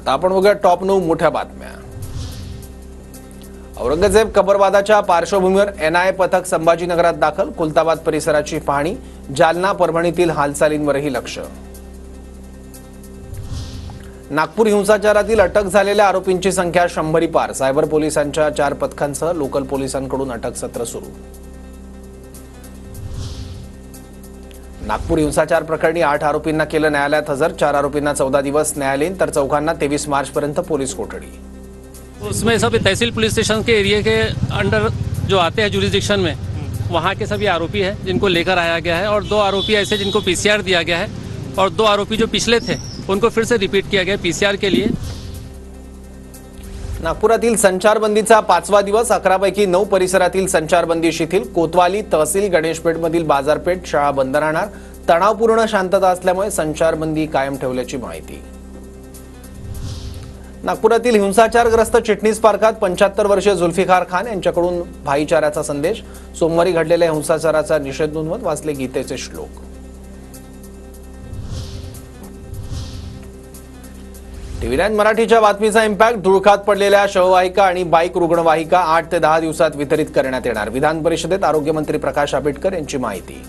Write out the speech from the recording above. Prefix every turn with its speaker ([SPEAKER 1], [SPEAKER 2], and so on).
[SPEAKER 1] आता आपण बघूया टॉप 9 मोठ्या बातम्या। औरंगजेब कबरवादाच्या पार्श्वभूमीवर एनआयए पथक संभाजीनगरात दाखल, कुलताबाद परिसराची पाहणी, जालना परभणीतील हालचालींवरही लक्ष। नागपूर हिंसाचारातील अटक झालेल्या आरोपींची संख्या 100 पार, सायबर पोलिसांच्या 4 पथकांसह लोकल पोलिसांकडून अटक सत्र सुरू। नागपूर हिंसाचार प्रकरणी 8 आरोपींना केलं न्यायालयात हजर, 4 आरोपींना 14 दिवस न्यायालयीन तर चौघांना 23 मार्च पर्यंत पोलीस कोठडी।
[SPEAKER 2] उसमें सभी तहसील पुलिस स्टेशन के एरिया के अंडर जो आते हैं जुरिस्डिक्शन में, वहाँ के सभी आरोपी हैं जिनको लेकर आया गया है, और 2 आरोपी ऐसे जिनको पीसीआर दिया गया है, और 2 आरोपी जो पिछले थे उनको फिर से रिपीट किया गया पीसीआर के लिए।
[SPEAKER 1] नागपुरातील संचारबंदीचा 5वा दिवस, 11 पैकी 9 परिसरातील संचारबंदी शिथिल, कोतवाली तहसील गणेशपेठमधील बाजारपेठ शाळा बंद राहणार, तणावपूर्ण शांतता असल्यामुळे संचारबंदी कायम ठेवल्याची माहिती। नागपुरातील हिंसाचारग्रस्त चिटणीस पार्कात 75 वर्षीय जुल्फिकार खान यांच्याकडून भाईचाऱ्याचा संदेश, सोमवारी घडलेल्या हिंसाचाराचा निषेध नोंदवत वाचले गीतेचे श्लोक। TV9 मराठीच्या बातमीचा इम्पॅक्ट, धुळकात पडलेल्या शववाहिका आणि बाईक रुग्णवाहिका 8 ते 10 दिवसात वितरित करण्यात येणार, विधान परिषदेत आरोग्यमंत्री प्रकाश आंबेडकर यांची माहिती।